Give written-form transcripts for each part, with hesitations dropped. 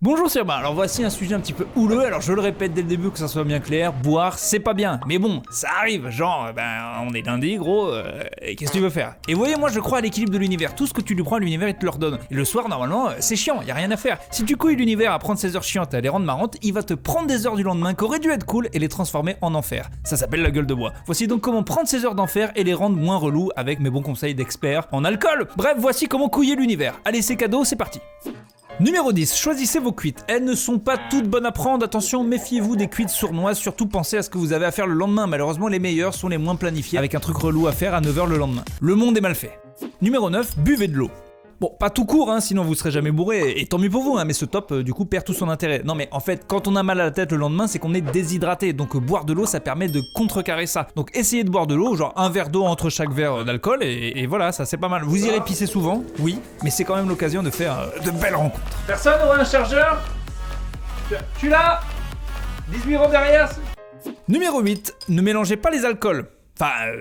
Bonjour c'est Urbain, alors voici un sujet un petit peu houleux, alors je le répète dès le début que ça soit bien clair, boire c'est pas bien, mais bon, ça arrive, genre, on est lundi gros, et qu'est-ce que tu veux faire? Et vous voyez, moi je crois à l'équilibre de l'univers, tout ce que tu lui prends à l'univers il te le redonne, et le soir normalement c'est chiant, y a rien à faire. Si tu couilles l'univers à prendre ses heures chiantes et à les rendre marrantes, il va te prendre des heures du lendemain qui auraient dû être cool et les transformer en enfer. Ça s'appelle la gueule de bois. Voici donc comment prendre ces heures d'enfer et les rendre moins relous avec mes bons conseils d'experts en alcool. Bref, voici comment couiller l'univers. Allez c'est cadeau, c'est parti. Numéro 10, choisissez vos cuites. Elles ne sont pas toutes bonnes à prendre, attention, méfiez-vous des cuites sournoises, surtout pensez à ce que vous avez à faire le lendemain. Malheureusement, les meilleures sont les moins planifiées, avec un truc relou à faire à 9h le lendemain. Le monde est mal fait. Numéro 9, buvez de l'eau. Bon, pas tout court, sinon vous serez jamais bourré, et tant mieux pour vous, mais ce top, du coup, perd tout son intérêt. Non mais en fait, quand on a mal à la tête le lendemain, c'est qu'on est déshydraté, donc boire de l'eau, ça permet de contrecarrer ça. Donc essayez de boire de l'eau, genre un verre d'eau entre chaque verre d'alcool, et voilà, ça c'est pas mal. Vous irez pisser souvent, oui, mais c'est quand même l'occasion de faire de belles rencontres. Personne aurait un chargeur? Tu l'as? 18 € derrière. Numéro 8, ne mélangez pas les alcools. Enfin,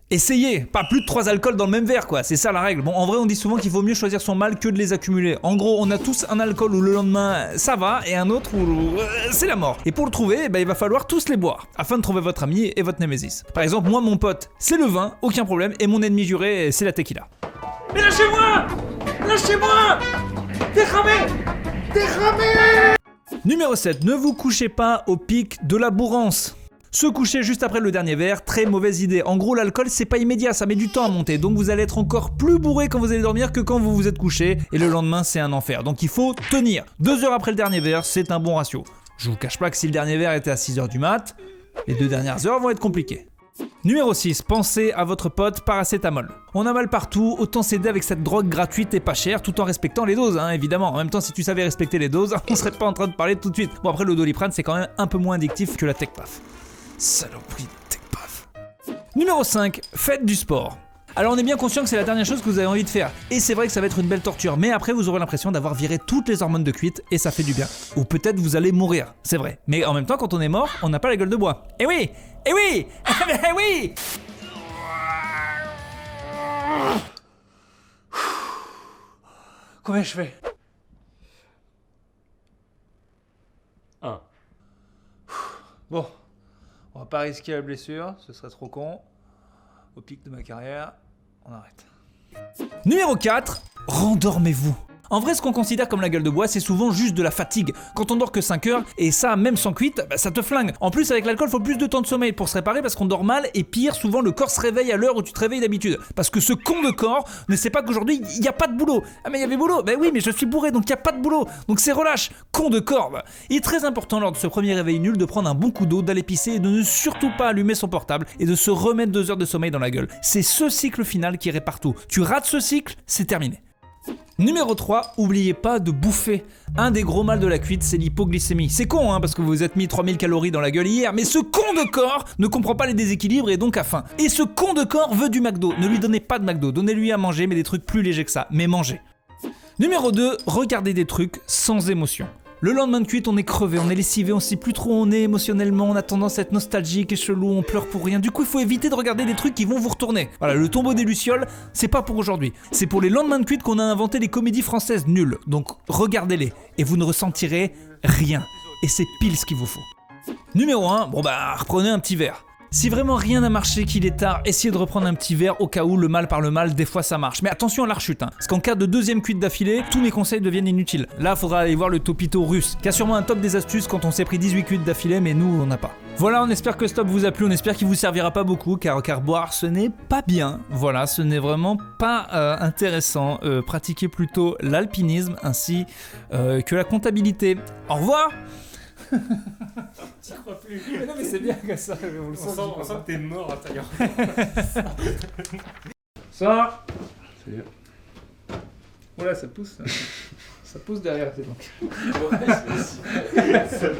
essayez, pas plus de 3 alcools dans le même verre quoi, c'est ça la règle. Bon en vrai on dit souvent qu'il vaut mieux choisir son mal que de les accumuler. En gros on a tous un alcool où le lendemain ça va et un autre où c'est la mort. Et pour le trouver, il va falloir tous les boire afin de trouver votre ami et votre némésis. Par exemple moi mon pote c'est le vin, aucun problème, et mon ennemi juré c'est la tequila. Mais lâchez-moi! Lâchez-moi! T'es cramé! T'es cramé! Numéro 7, ne vous couchez pas au pic de la bourrance. Se coucher juste après le dernier verre, très mauvaise idée. En gros, l'alcool, c'est pas immédiat, ça met du temps à monter. Donc vous allez être encore plus bourré quand vous allez dormir que quand vous vous êtes couché. Et le lendemain, c'est un enfer. Donc il faut tenir. 2 heures après le dernier verre, c'est un bon ratio. Je vous cache pas que si le dernier verre était à 6h du mat, les 2 dernières heures vont être compliquées. Numéro 6, pensez à votre pote paracétamol. On a mal partout, autant s'aider avec cette drogue gratuite et pas chère tout en respectant les doses, évidemment. En même temps, si tu savais respecter les doses, on serait pas en train de parler tout de suite. Bon après, le Doliprane, c'est quand même un peu moins addictif que la Tecpaf. Saloperie de Tecpaf. Numéro 5, faites du sport. Alors on est bien conscient que c'est la dernière chose que vous avez envie de faire. Et c'est vrai que ça va être une belle torture, mais après vous aurez l'impression d'avoir viré toutes les hormones de cuite et ça fait du bien. Ou peut-être vous allez mourir, c'est vrai. Mais en même temps quand on est mort, on n'a pas la gueule de bois. Eh oui! Eh oui! Eh oui! Combien je fais? 1. Bon, on va pas risquer la blessure, ce serait trop con. Au pic de ma carrière, on arrête. Numéro 4, rendormez-vous. En vrai, ce qu'on considère comme la gueule de bois, c'est souvent juste de la fatigue. Quand on dort que 5 heures, et ça, même sans cuite, ça te flingue. En plus, avec l'alcool, faut plus de temps de sommeil pour se réparer parce qu'on dort mal, et pire, souvent le corps se réveille à l'heure où tu te réveilles d'habitude. Parce que ce con de corps ne sait pas qu'aujourd'hui, il n'y a pas de boulot. Ah mais il y avait boulot? Ben oui, mais je suis bourré, donc il n'y a pas de boulot. Donc c'est relâche, con de corps. Il est très important lors de ce premier réveil nul de prendre un bon coup d'eau, d'aller pisser et de ne surtout pas allumer son portable et de se remettre 2 heures de sommeil dans la gueule. C'est ce cycle final qui répare tout. Tu rates ce cycle, c'est terminé. Numéro 3, oubliez pas de bouffer. Un des gros mal de la cuite, c'est l'hypoglycémie. C'est con, parce que vous vous êtes mis 3000 calories dans la gueule hier, mais ce con de corps ne comprend pas les déséquilibres et donc a faim. Et ce con de corps veut du McDo. Ne lui donnez pas de McDo, donnez-lui à manger, mais des trucs plus légers que ça, mais mangez. Numéro 2, regardez des trucs sans émotion. Le lendemain de cuite, on est crevé, on est lessivé, on sait plus trop où on est émotionnellement, on a tendance à être nostalgique et chelou, on pleure pour rien. Du coup, il faut éviter de regarder des trucs qui vont vous retourner. Voilà, le tombeau des Lucioles, c'est pas pour aujourd'hui. C'est pour les lendemains de cuite qu'on a inventé les comédies françaises nulles. Donc, regardez-les et vous ne ressentirez rien. Et c'est pile ce qu'il vous faut. Numéro 1, reprenez un petit verre. Si vraiment rien n'a marché, qu'il est tard, essayez de reprendre un petit verre au cas où le mal par le mal, des fois ça marche. Mais attention à la rechute, parce qu'en cas de deuxième cuite d'affilée, tous mes conseils deviennent inutiles. Là, faudra aller voir le Topito russe, qui a sûrement un top des astuces quand on s'est pris 18 cuites d'affilée, mais nous, on n'a pas. Voilà, on espère que ce top vous a plu, on espère qu'il vous servira pas beaucoup, car boire, ce n'est pas bien. Voilà, ce n'est vraiment pas intéressant. Pratiquez plutôt l'alpinisme, ainsi que la comptabilité. Au revoir! T'y crois plus. Mais non mais c'est bien comme ça, On sent que t'es mort à tailleur. Ça. Voilà, ça pousse. Ça pousse derrière, c'est donc. Ouais, c'est...